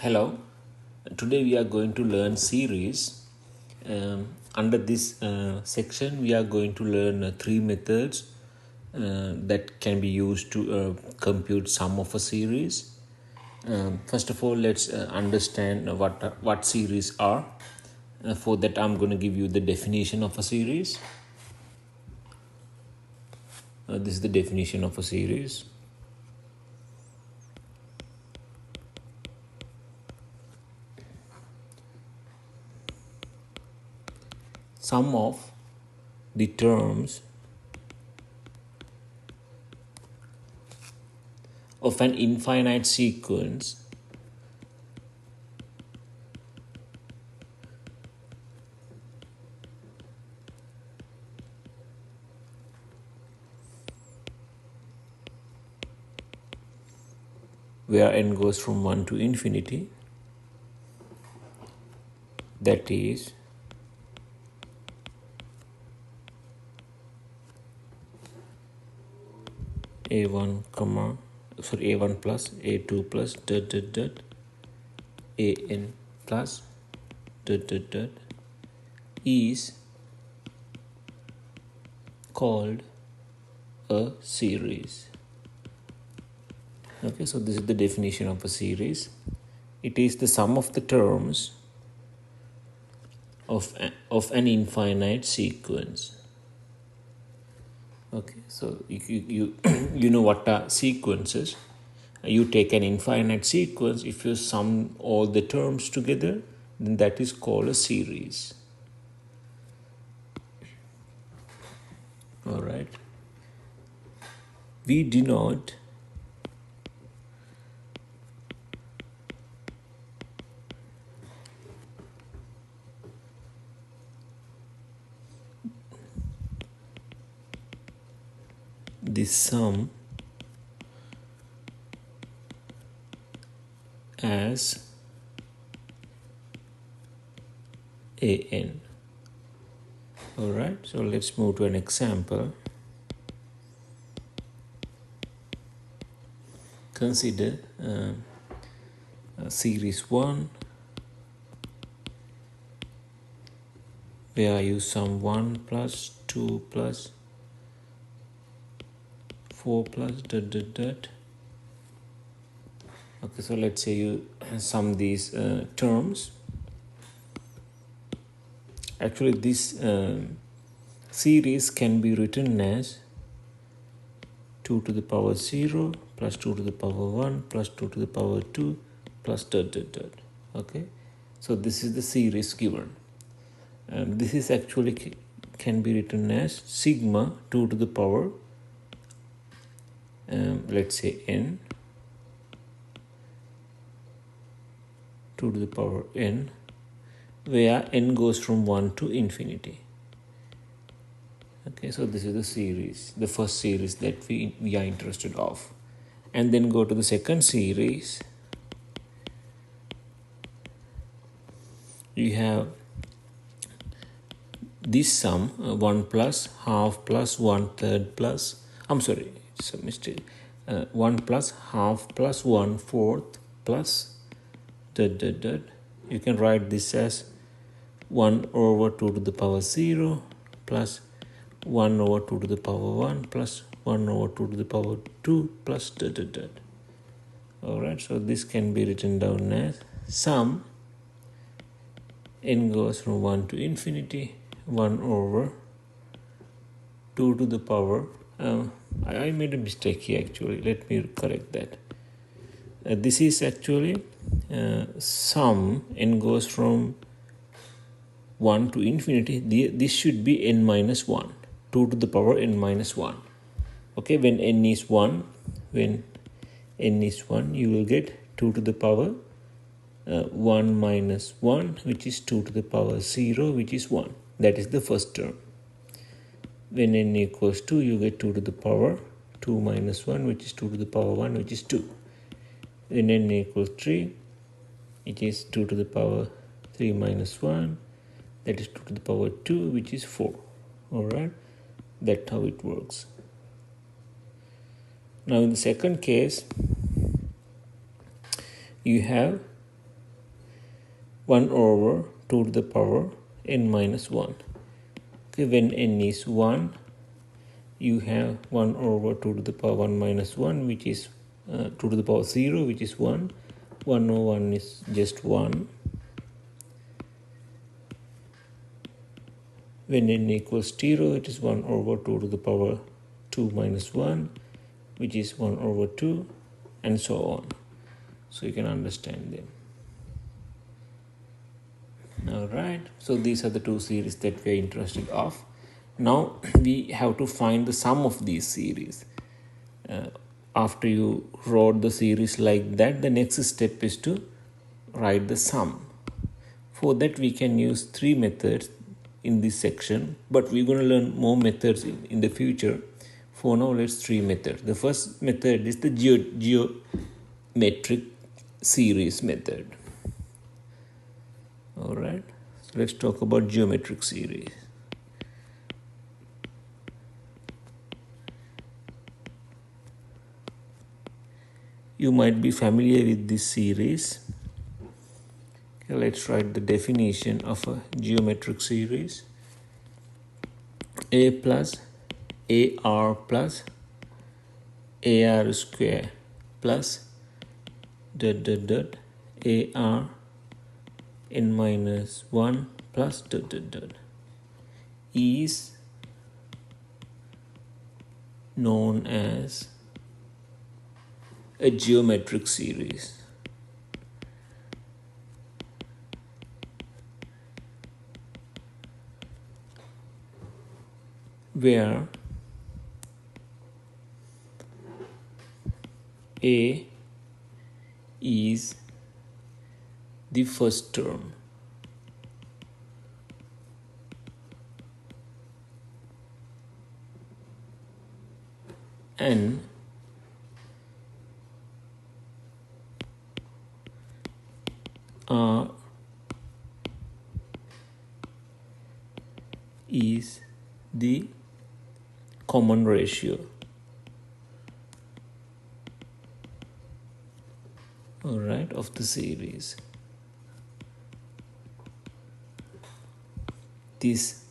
Hello, today we are going to learn series. Under this section, we are going to learn three methods that can be used to compute sum of a series. First of all, let's understand what series are. For that, I'm going to give you the definition of a series. This is the definition of a series. Sum of the terms of an infinite sequence where n goes from 1 to infinity, that is a1 plus a2 plus an plus is called a series. Okay, so this is the definition of a series. It is the sum of the terms of an infinite sequence. Okay, so you you know what are sequences. You take an infinite sequence. If you sum all the terms together, then that is called a series. All right. We denote the sum as an. All right, so let's move to an example. Consider series 1 where you sum 1 plus 2 plus 4 plus . Okay, so let's say you sum these terms. Actually, this series can be written as 2 to the power 0 plus 2 to the power 1 plus 2 to the power 2 plus . Okay, so this is the series given. This is actually can be written as sigma 2 to the power let's say n 2 to the power n, where n goes from 1 to infinity. Okay, so this is the series, the first series that we are interested of. And then go to the second series. You have this sum 1 plus half plus 1/3 plus, I'm sorry, it's a mistake, 1 plus half plus 1/4 plus . You can write this as 1 over 2 to the power 0 plus 1 over 2 to the power 1 plus 1 over 2 to the power 2 plus . Alright, so this can be written down as sum n goes from 1 to infinity 1 over 2 to the power I made a mistake here actually, let me correct that. This is actually sum n goes from 1 to infinity. This should be n minus 1, 2 to the power n minus 1. Okay, when n is 1, you will get 2 to the power 1 minus 1, which is 2 to the power 0, which is 1. That is the first term. When n equals 2, you get 2 to the power 2 minus 1, which is 2 to the power 1, which is 2. When n equals 3, it is 2 to the power 3 minus 1, that is 2 to the power 2, which is 4. Alright, that's how it works. Now in the second case, you have 1 over 2 to the power n minus 1. Okay, when n is 1, you have 1 over 2 to the power 1 minus 1, which is 2 to the power 0, which is 1. 1 over 1 is just 1. When n equals 0, it is 1 over 2 to the power 2 minus 1, which is 1 over 2, and so on. So you can understand them. Alright, so these are the two series that we are interested of. Now we have to find the sum of these series. After you wrote the series like that, the next step is to write the sum. For that we can use 3 methods in this section, but we're going to learn more methods in the future. For now, let's 3 methods. The first method is the geometric series method. Alright, so let's talk about geometric series. You might be familiar with this series. Okay, let's write the definition of a geometric series. A plus AR plus AR square plus dot dot dot AR n minus 1 plus dot dot dot is known as a geometric series. Where A is the first term and R is the common ratio. Alright, of the series. This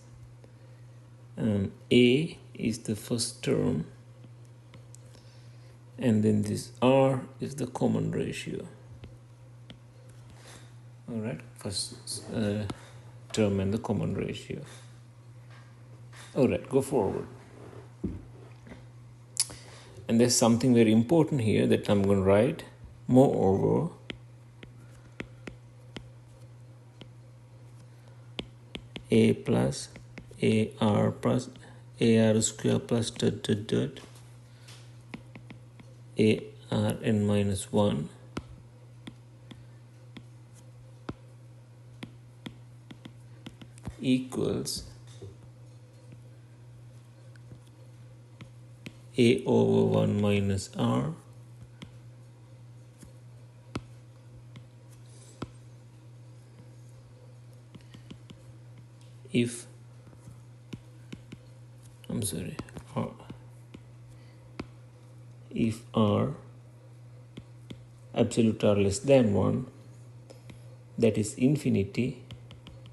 A is the first term, and then this R is the common ratio. Alright, first term and the common ratio. Alright, go forward. And there's something very important here that I'm going to write. Moreover, A plus AR plus AR square plus dot dot dot AR n minus 1 equals A over 1 minus R if if R absolute R less than 1, that is infinity.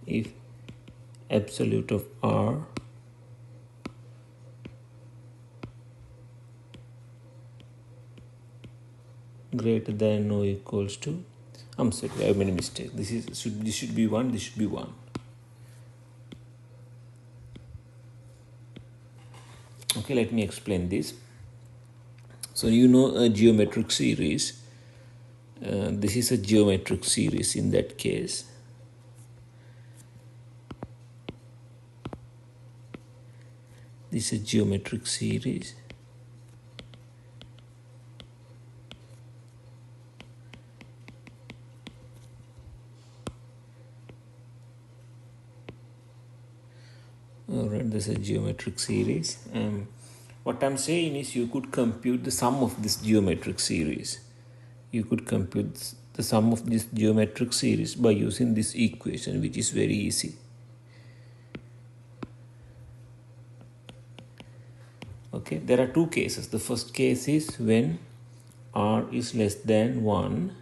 If absolute of R greater than or equals to, I'm sorry, I made a mistake. This should be 1, this should be 1. Okay, let me explain this. So you know a geometric series. This is a geometric series in that case. This is a geometric series. Alright, this is a geometric series. What I'm saying is you could compute the sum of this geometric series. You could compute the sum of this geometric series by using this equation, which is very easy. Okay, there are two cases. The first case is when R is less than 1.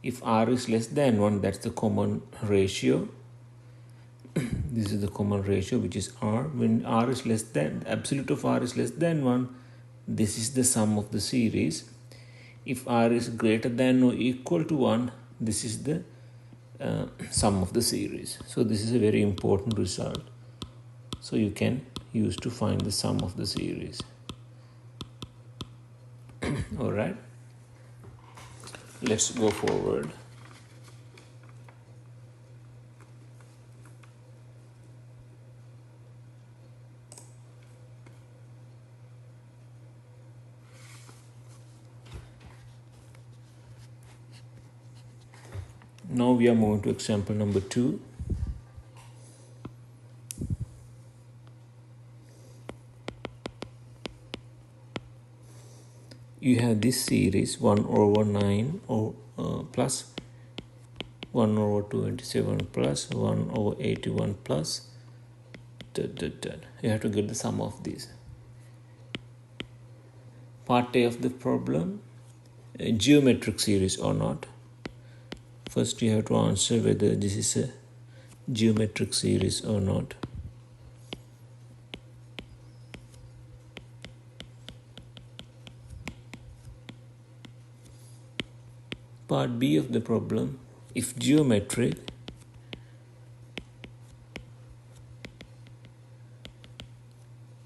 If r is less than 1, that's the common ratio. This is the common ratio, which is r. When r is less than, absolute of r is less than 1, this is the sum of the series. If r is greater than or equal to 1, this is the sum of the series. So this is a very important result. So you can use to find the sum of the series. All right, let's go forward. Now we are moving to example number 2. You have this series 1 over 9 or plus 1 over 27 plus 1 over 81 plus You have to get the sum of these. Part A of the problem, a geometric series or not. First you have to answer whether this is a geometric series or not. Part B of the problem, if geometric,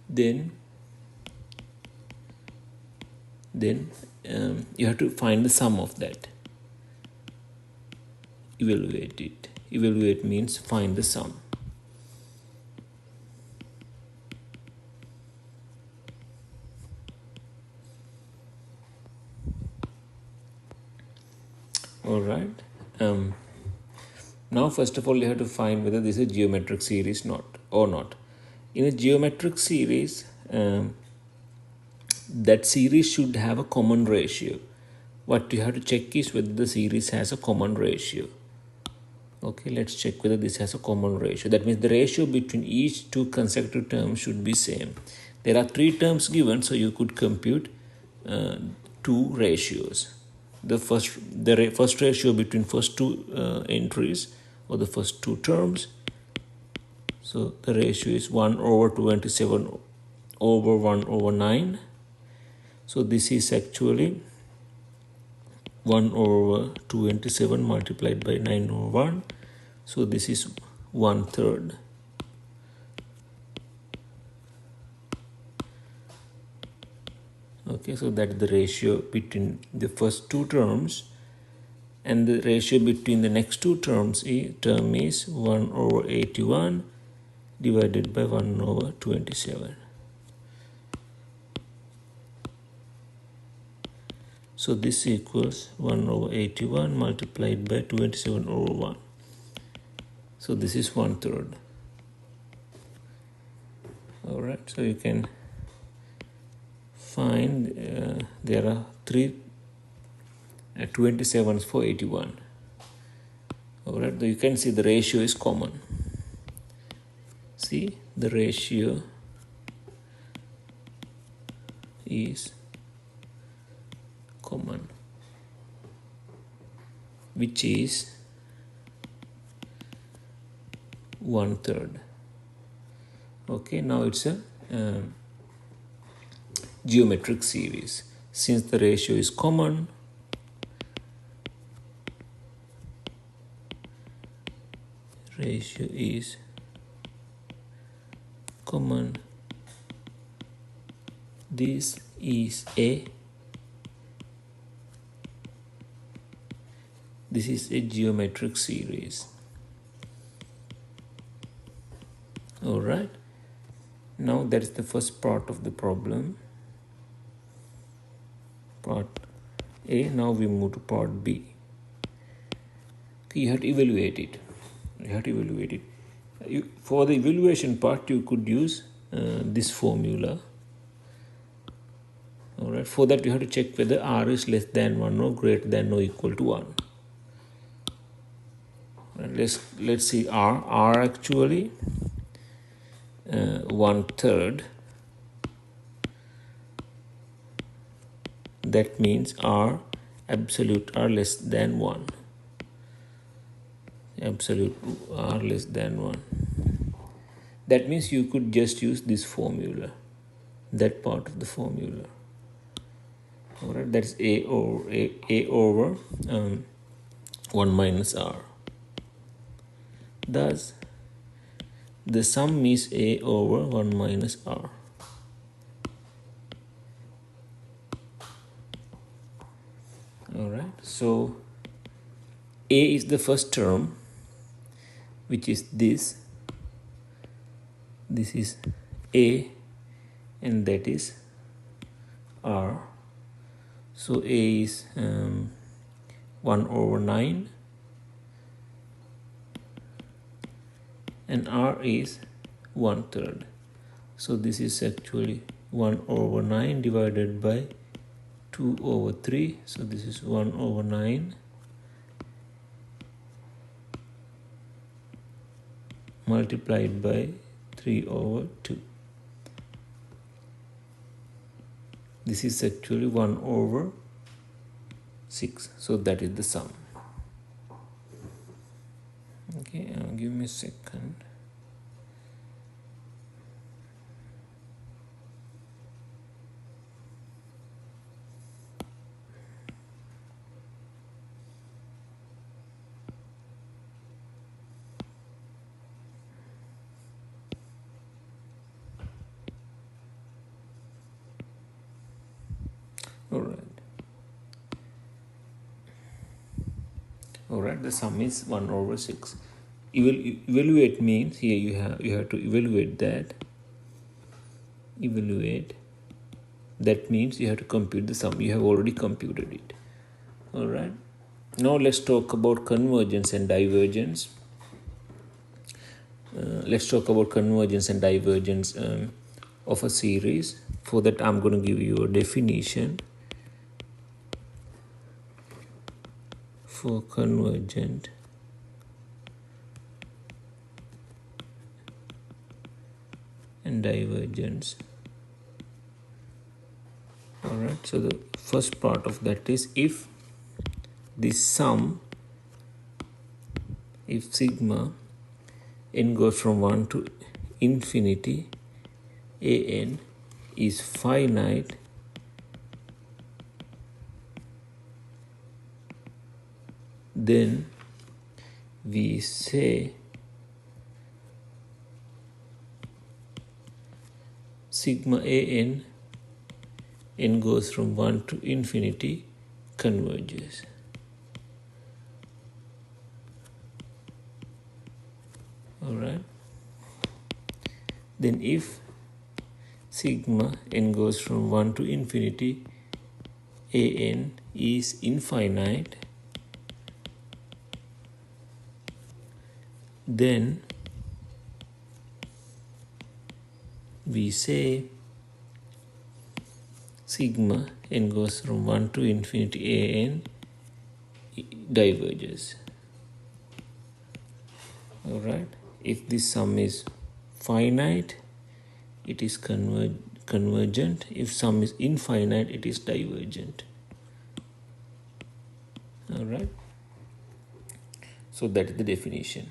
then you have to find the sum of that. Evaluate it. Evaluate means find the sum. All right. Now, first of all, you have to find whether this is a geometric series or not. In a geometric series, that series should have a common ratio. What you have to check is whether the series has a common ratio. Okay, let's check whether this has a common ratio. That means the ratio between each two consecutive terms should be same. There are 3 terms given, so you could compute 2 ratios. The first ratio between first 2 entries or the first 2 terms. So the ratio is 1 over 27 over 1 over 9. So this is actually 1 over 27 multiplied by 9 over 1. So this is 1/3. Okay, so that's the ratio between the first 2 terms, and the ratio between the next 2 terms term is 1 over 81 divided by 1 over 27. So this equals 1 over 81 multiplied by 27 over 1. So this is 1/3. All right, so you can find there are 3 27s for 81. All right, you can see the ratio is common. See, the ratio is common, which is 1/3. Okay, now it's a geometric series. Since the ratio is common, ratio is common, this is a geometric series. All right, now that's the first part of the problem, part A. Now we move to part B. You have to evaluate it. For the evaluation part, you could use this formula. All right, for that you have to check whether r is less than 1 or greater than or equal to 1. Let's see r actually 1/3. That means r absolute are less than 1. absolute r less than 1. That means you could just use this formula, that part of the formula. All right, that's a over 1 minus r. Thus, the sum is a over 1 minus r. All right, so a is the first term, which is this. This is a, and that is r. So a is 1 over 9, and r is 1/3. So this is actually 1 over 9 divided by 2 over 3. So this is 1 over 9 multiplied by 3 over 2. This is actually 1 over 6. So that is the sum. Okay, give me a second. All right, the sum is 1 over 6. Evaluate means here you have to evaluate that. Evaluate, that means you have to compute the sum. You have already computed it. All right, now let's talk about convergence and divergence. Let's talk about convergence and divergence of a series. For that, I'm going to give you a definition for convergent and divergence. All right, so the first part of that is if this sum, if sigma n goes from 1 to infinity, an is finite, then we say sigma an, n goes from 1 to infinity, converges. All right. Then if sigma n goes from 1 to infinity, an is infinite, then we say sigma n goes from 1 to infinity, an diverges. All right. If this sum is finite, it is convergent. If sum is infinite, it is divergent. All right. So that is the definition.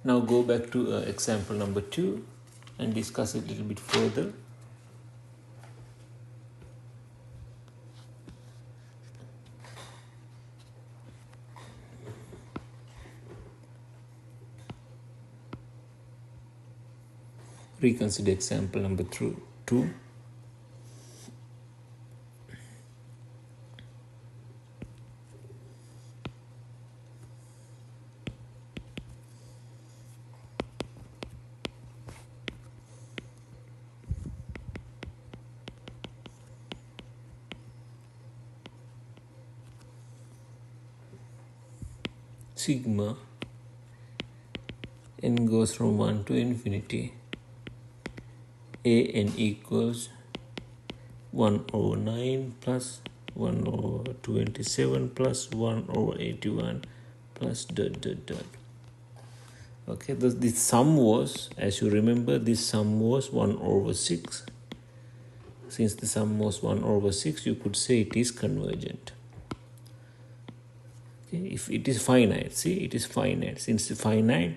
Now go back to example number 2 and discuss it a little bit further. Reconsider example number 2. Sigma n goes from 1 to infinity, an equals 1 over 9 plus 1 over 27 plus 1 over 81 plus ... Okay, this sum was, as you remember, this sum was 1 over 6. Since the sum was 1 over 6, you could say it is convergent. Okay, if it is finite, see, it is finite. Since it's finite,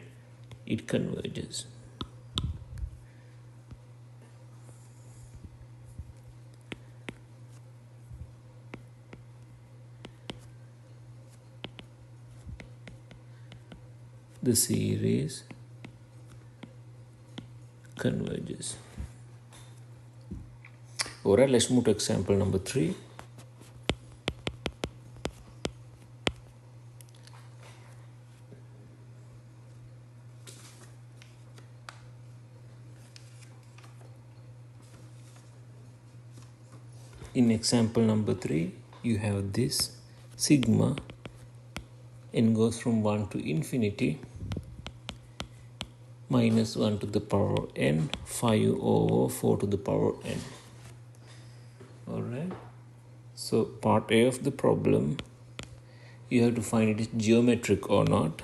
it converges. The series converges. Alright, let's move to example number 3. In example number 3, you have this sigma n goes from 1 to infinity minus 1 to the power n 5 over 4 to the power n. Alright, so part A of the problem, you have to find it is geometric or not.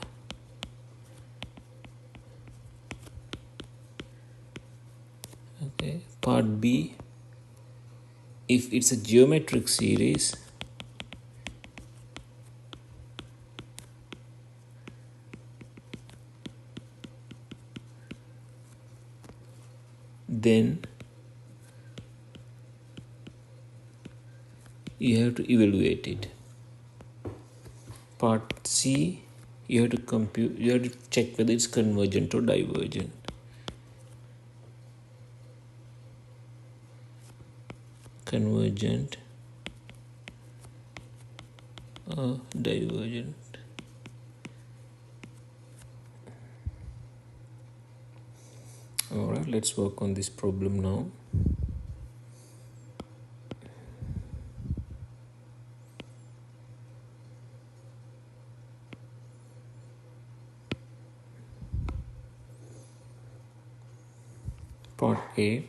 Okay, part B, if it's a geometric series, then you have to evaluate it. Part C, you have to check whether it's convergent or divergent. Convergent or divergent. Alright, let's work on this problem now. Part A,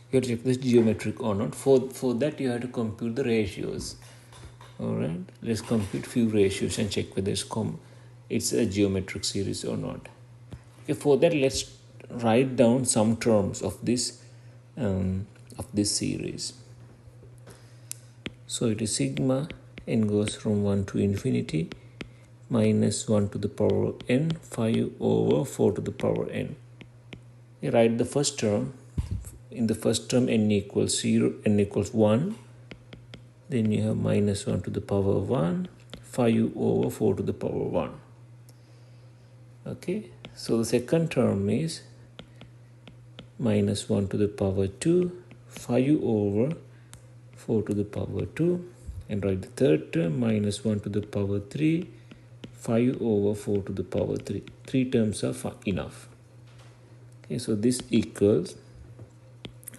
you have to check this geometric or not. For that you have to compute the ratios. Alright, let's compute few ratios and check whether it's a geometric series or not. Okay, for that let's write down some terms of this series. So it is sigma n goes from 1 to infinity minus 1 to the power n 5 over 4 to the power n. You write the first term. In the first term n equals 0, n equals 1. Then you have minus 1 to the power 1, 5 over 4 to the power 1. Okay, so the second term is minus 1 to the power 2, 5 over 4 to the power 2. And write the third term, minus 1 to the power 3, 5 over 4 to the power 3. 3 terms are enough. Okay, so this equals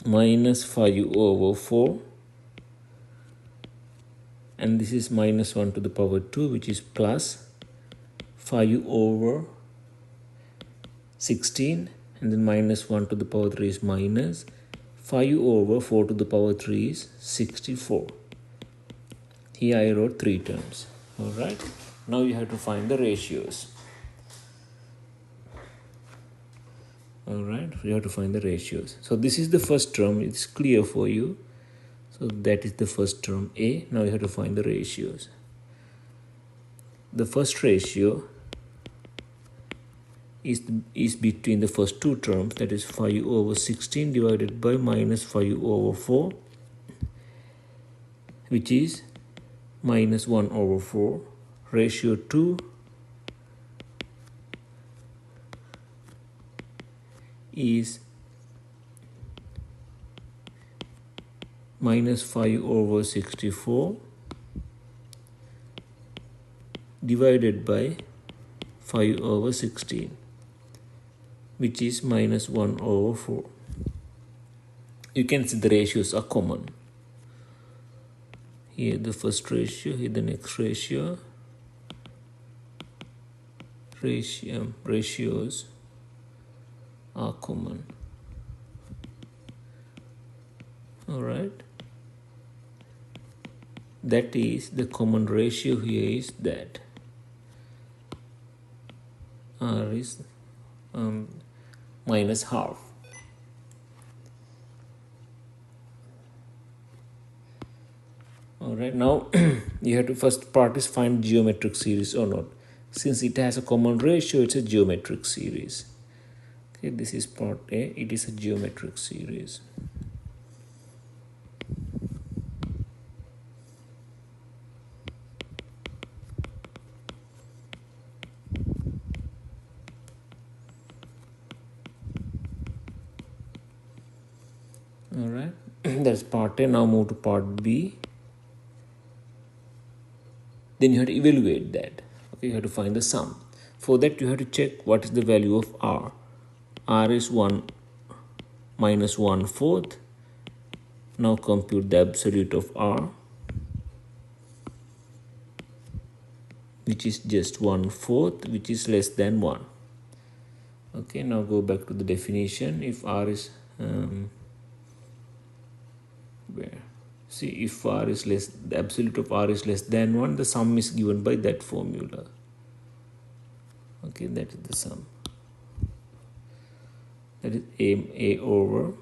minus 5 over 4. And this is minus 1 to the power 2, which is plus 5 over 16. And then minus 1 to the power 3 is minus 5 over 4 to the power 3 is 64. Here I wrote 3 terms. Alright, now you have to find the ratios. Alright, you have to find the ratios. So this is the first term, it's clear for you. So that is the first term A. Now you have to find the ratios. The first ratio is between the first two terms, that is 5 over 16 divided by minus 5 over 4, which is minus 1 over 4. Ratio 2 is minus 5 over 64 divided by 5 over 16, which is minus 1 over 4. You can see the ratios are common. Here the first ratio, here the next ratio. Ratios are common. Alright. That is, the common ratio here is that R is minus half. Alright, now you have to first part is find geometric series or not. Since it has a common ratio, it's a geometric series. Okay, this is part A, it is a geometric series. Alright, that's part A. Now move to part B. Then you have to evaluate that. Okay, you have to find the sum. For that, you have to check what is the value of R. R is 1 minus 1/4. Now compute the absolute of R, which is just 1/4, which is less than 1. Okay, now go back to the definition. If R is if R is less, the absolute of R is less than 1, the sum is given by that formula. Okay, that is the sum. That is A over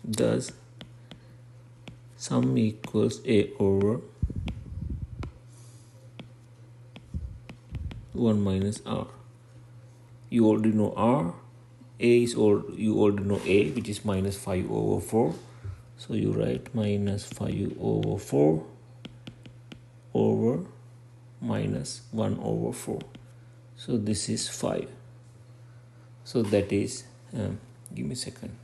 does sum equals A over 1 minus R. You already know R. A is you already know A, which is minus 5 over 4. So you write minus 5 over 4 over minus 1 over 4. So this is 5. So that is, give me a second.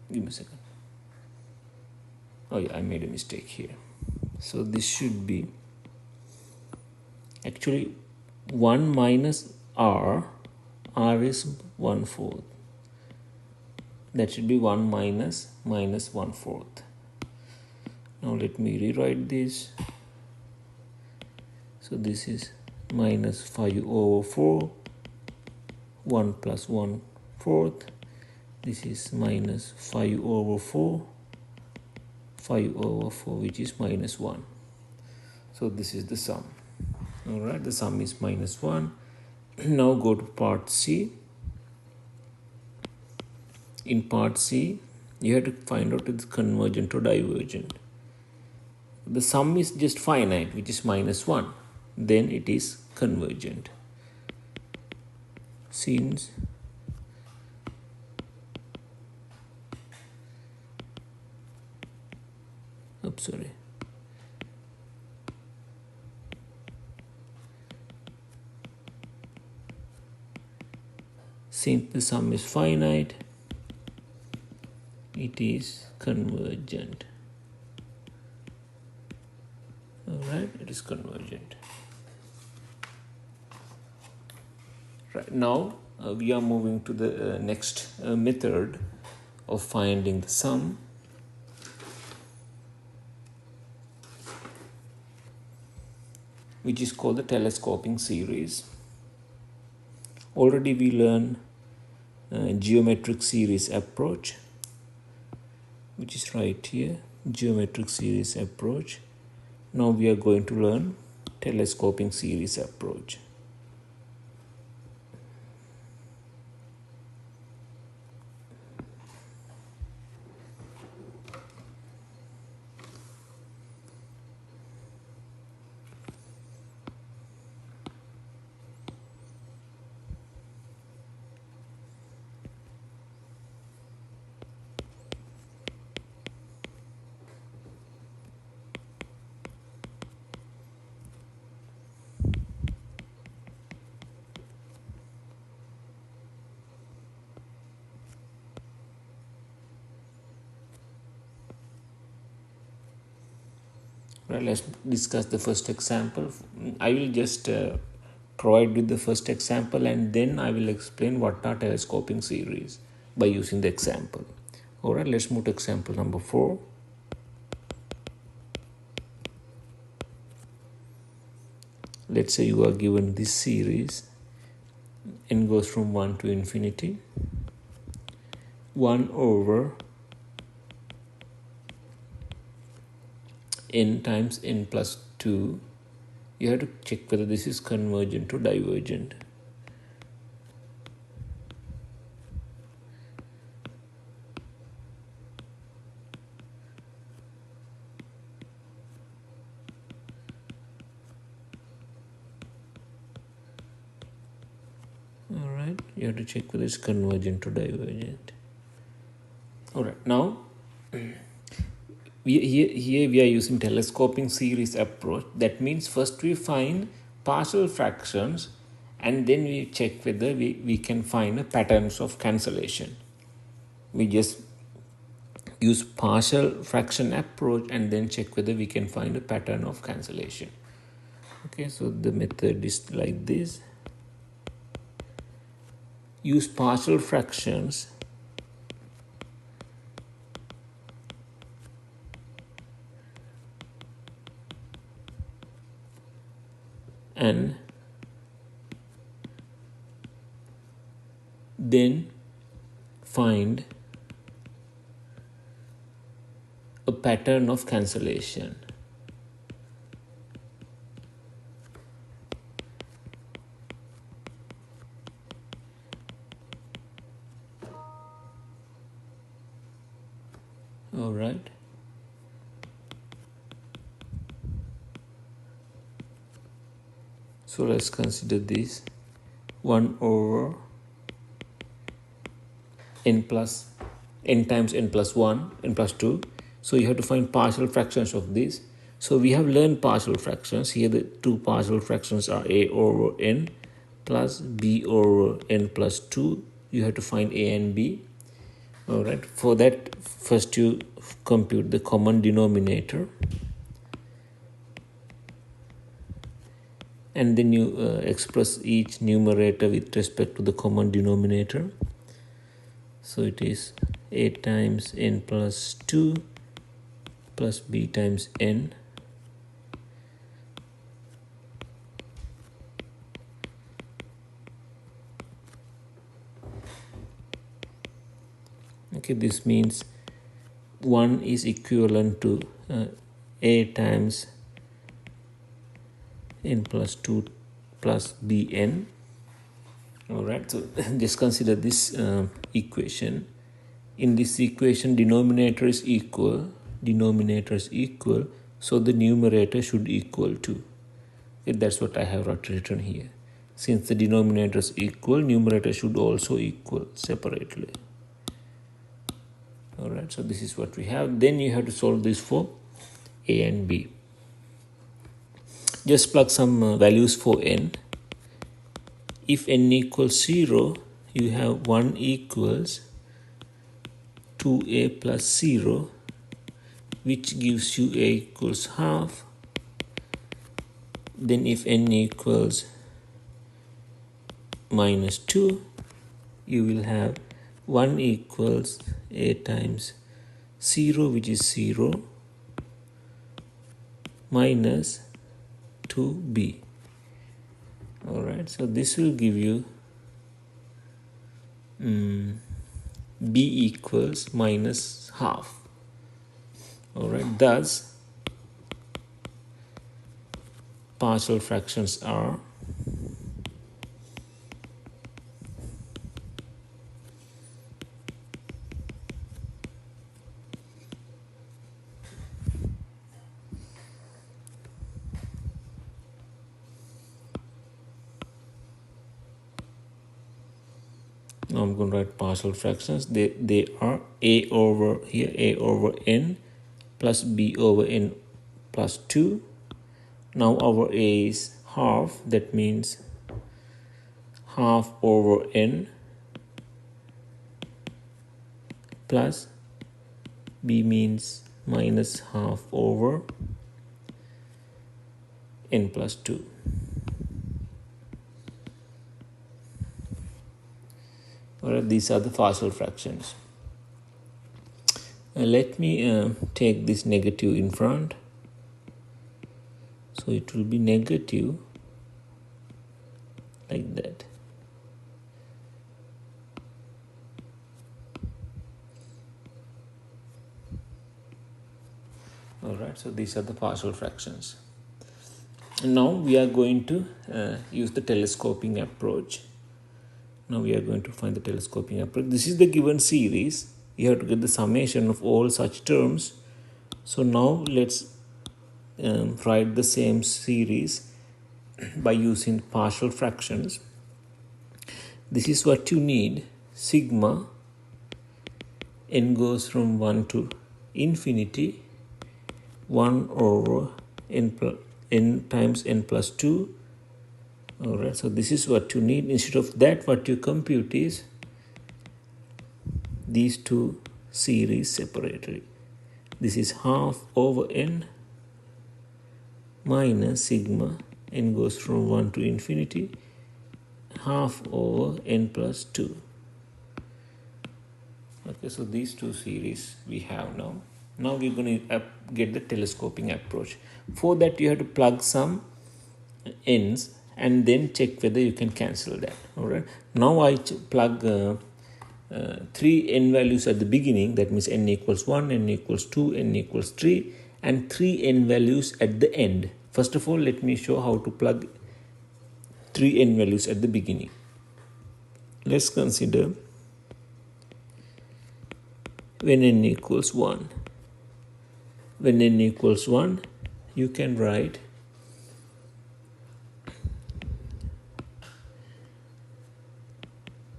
Give me a second. Oh yeah, I made a mistake here. So this should be actually 1 minus R. R is 1/4. That should be 1 minus 1/4. Now let me rewrite this. So this is minus 5 over 4, 1 plus 1/4. This is minus 5 over 4, 5 over 4, which is minus 1. So this is the sum. Alright, the sum is minus 1. Now go to part C. In part C, you have to find out if it's convergent or divergent. The sum is just finite, which is minus 1. Then it is convergent. Since since the sum is finite, it is convergent. Alright, it is convergent. Right now, we are moving to the next method of finding the sum. Which is called the telescoping series. Already we learned geometric series approach, which is right here, geometric series approach. Now we are going to learn telescoping series approach. Right, let's discuss the first example. I will just provide with the first example and then I will explain what are telescoping series by using the example. Alright, let's move to example number 4. Let's say you are given this series, n goes from 1 to infinity, 1 over n times n plus 2. You have to check whether this is convergent or divergent. You have to check whether it's convergent or divergent. All right, now here we are using telescoping series approach. That means first we find partial fractions and then we check whether we can find a patterns of cancellation. We just use partial fraction approach and then check whether we can find a pattern of cancellation. Okay, so the method is like this. Use partial fractions and then find a pattern of cancellation. All right. So let's consider this 1 over n times n plus 1, n plus 2. So you have to find partial fractions of this. So we have learned partial fractions. Here the two partial fractions are a over n plus b over n plus 2. You have to find a and b. All right. For that, first you compute the common denominator. And then you express each numerator with respect to the common denominator. So it is a times n plus 2 plus b times n okay, this means 1 is equivalent to a times n plus 2 plus bn. All right, so just consider this equation. In this equation, denominator is equal, so the numerator should equal to. Okay, that's what I have written here. Since the denominator is equal, numerator should also equal separately. All right, so this is what we have. Then you have to solve this for a and b. Just plug some values for n. If n equals 0, you have 1 equals 2a plus 0, which gives you a equals half. Then if n equals minus 2, you will have 1 equals a times 0, which is 0, minus 2b. All right, so this will give you b equals minus half. All right, thus partial fractions are now I'm going to write partial fractions. They are a over here, a over n plus b over n plus 2. Now our a is half, that means half over n plus b means minus half over n plus 2. Alright, these are the partial fractions. Let me take this negative in front. So it will be negative like that. Alright, so these are the partial fractions. And now we are going to use the telescoping approach. Now we are going to find the telescoping approach. This is the given series. You have to get the summation of all such terms. So now let's write the same series by using partial fractions. This is what you need. Sigma n goes from 1 to infinity, 1 over n times n plus 2. Alright, so this is what you need. Instead of that, what you compute is these two series separately. This is half over n minus sigma n goes from 1 to infinity, half over n plus 2. Okay, so these two series we have now. Now we're going to get the telescoping approach. For that, you have to plug some n's and then check whether you can cancel that. All right. Now I plug 3 n values at the beginning. That means n equals 1, n equals 2, n equals 3, and 3 n values at the end. First of all, let me show how to plug 3 n values at the beginning. Let's consider when n equals 1. When n equals 1, you can write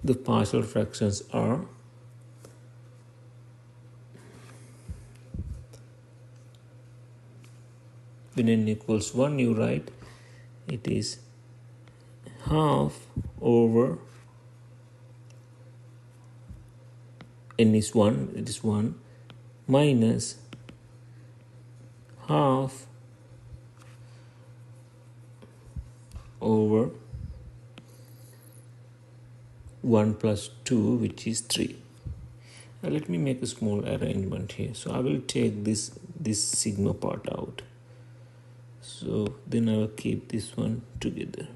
the partial fractions are when n equals 1, you write it is half over n is 1, it is 1, minus half over 1 plus 2, which is 3. Now let me make a small arrangement here. So I will take this sigma part out. So then I will keep this one together.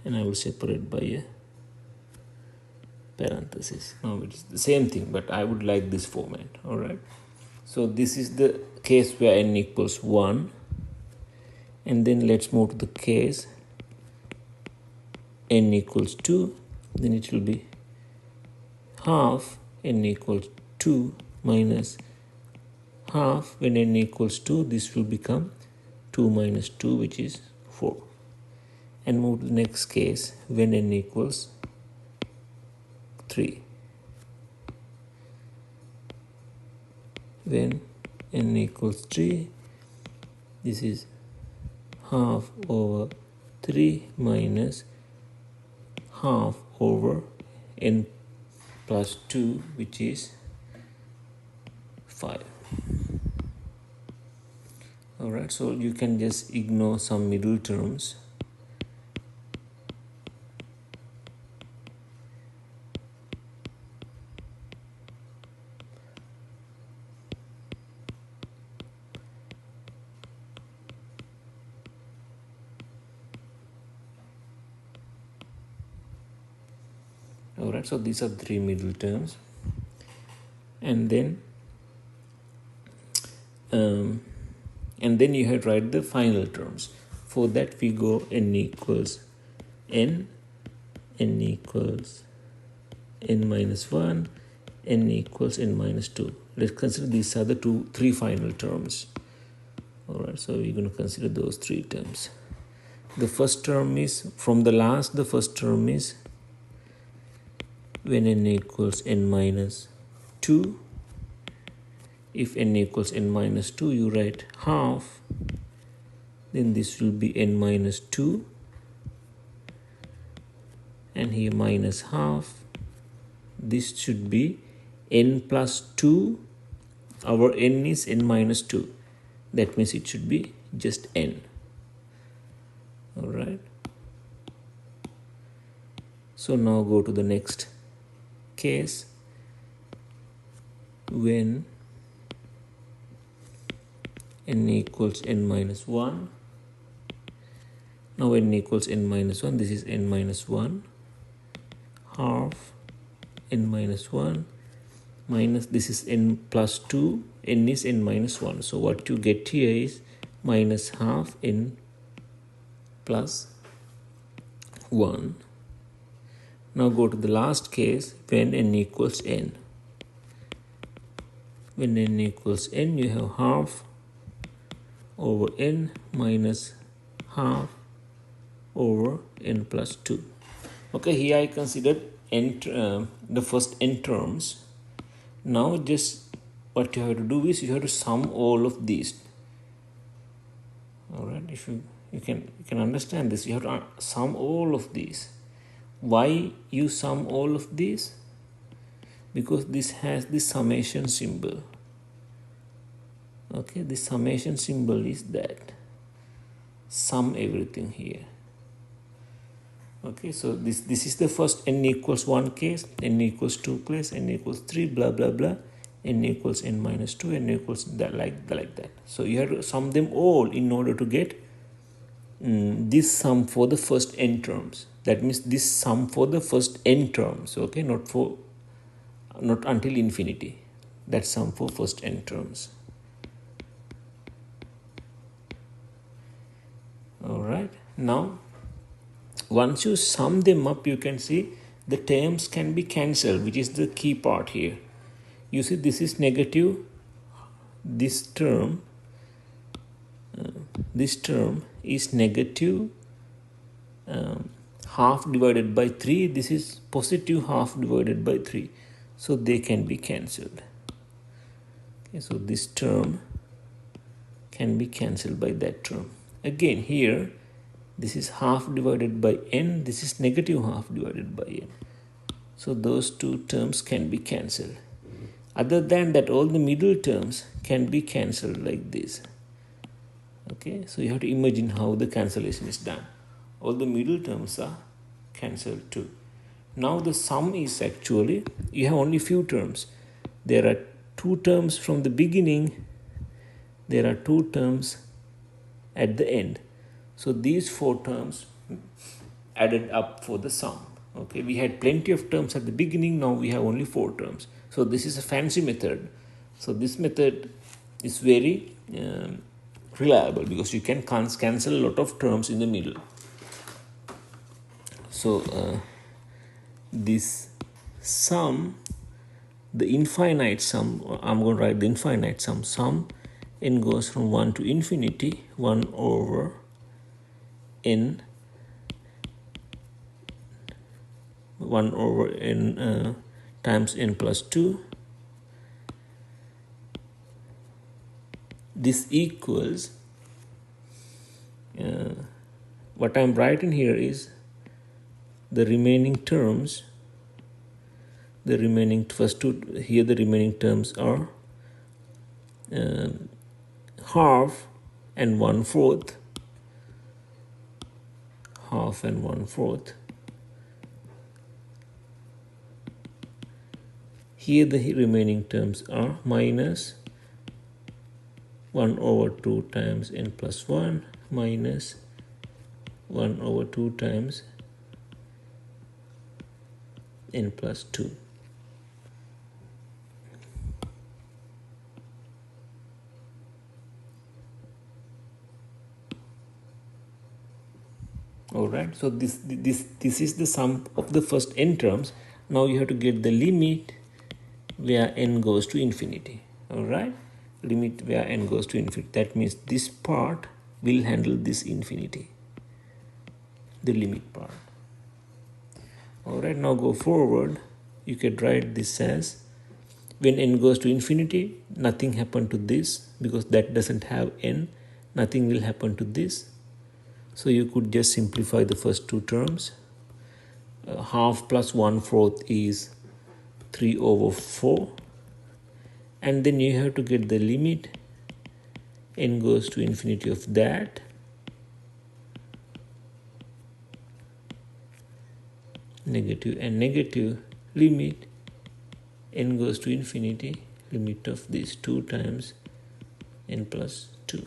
And I will separate by a parenthesis. Now it is the same thing, but I would like this format. Alright. So this is the case where n equals 1. And then let's move to the case n equals 2. Then it will be half n equals 2 minus half. When n equals 2, this will become 2 minus 2, which is 4. And move to the next case when n equals 3. When n equals 3, this is half over 3 minus half over n plus 2, which is 5. Alright, so you can just ignore some middle terms. Alright, so these are 3 middle terms, and then you have to write the final terms. For that, we go n equals n equals n minus 1, n equals n minus 2. Let's consider these are the 3 final terms. Alright, so we're going to consider those 3 terms. The first term is from the last. The first term is when n equals n minus 2. If n equals n minus 2, you write half, then this will be n minus 2, and here minus half. This should be n plus 2. Our n is n minus 2. That means it should be just n. Alright. So now go to the next case when n equals n minus 1. Now n equals n minus 1, this is n minus 1, half n minus 1 minus this is n plus 2, n is n minus 1. So what you get here is minus half n plus 1. Now go to the last case when n equals n. When n equals n, you have half over n minus half over n plus 2. Okay, here I considered the first n terms. Now just what you have to do is you have to sum all of these. All right, if you can understand this, you have to sum all of these. Why you sum all of these? Because this has the summation symbol. Okay, the summation symbol is that sum everything here. Okay, so this is the first n equals 1 case, n equals 2 case, n equals 3, blah blah blah, n equals n minus 2, n equals that like that. So you have to sum them all in order to get this sum for the first n terms. That means this sum for the first n terms. Okay, not until infinity. That sum for first n terms. All right, now once you sum them up, you can see the terms can be cancelled, which is the key part here. You see this is negative, this term is negative half divided by 3, this is positive half divided by 3, so they can be cancelled. Okay, so this term can be cancelled by that term. Again here, this is half divided by n, this is negative half divided by n. So those two terms can be cancelled. Other than that, all the middle terms can be cancelled like this. Okay, so you have to imagine how the cancellation is done. All the middle terms are cancelled too. Now the sum is actually, you have only few terms. There are 2 terms from the beginning, there are 2 terms at the end. So these 4 terms added up for the sum. Okay, we had plenty of terms at the beginning, now we have only 4 terms. So this is a fancy method. So this method is very reliable because you can cancel a lot of terms in the middle. So this sum, the infinite sum, I'm going to write the infinite sum n goes from 1 to infinity, 1 over n 1 over n times n plus 2. This equals, what I'm writing here is the remaining terms, the remaining first two, here the remaining terms are half and 1/4, half and 1/4. Here the remaining terms are minus 1 over 2 times n plus 1 minus 1 over 2 times n plus 2. All right, so this is the sum of the first n terms. Now you have to get the limit where n goes to infinity. All right, limit where n goes to infinity. That means this part will handle this infinity, the limit part. All right, now go forward. You can write this as, when n goes to infinity, nothing happened to this because that doesn't have n. Nothing will happen to this. So you could just simplify the first 2 terms. Half plus 1/4 is 3 over 4. And then you have to get the limit n goes to infinity of that. Negative and negative, limit n goes to infinity, limit of these 2 times n plus 2.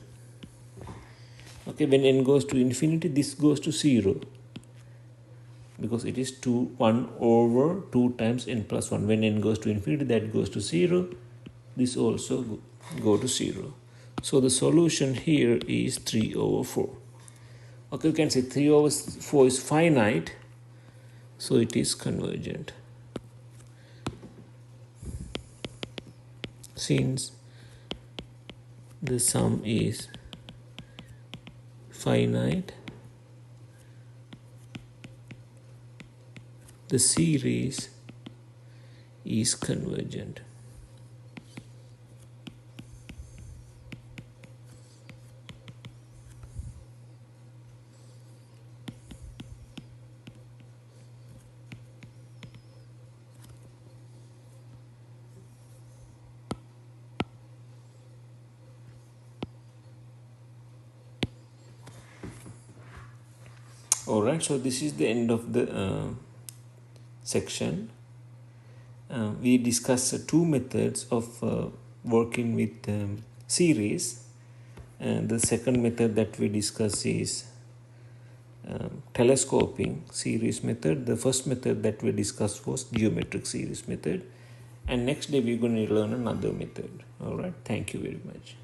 Okay, when n goes to infinity, this goes to 0 because it is 1 over 2 times n plus 1. When n goes to infinity, that goes to 0. This also go to 0. So the solution here is 3 over 4. Okay, you can say 3 over 4 is finite, so it is convergent. Since the sum is finite, the series is convergent. Alright, so this is the end of the section. We discussed two methods of working with series. The second method that we discuss is telescoping series method. The first method that we discussed was geometric series method. And next day we're going to learn another method. Alright, thank you very much.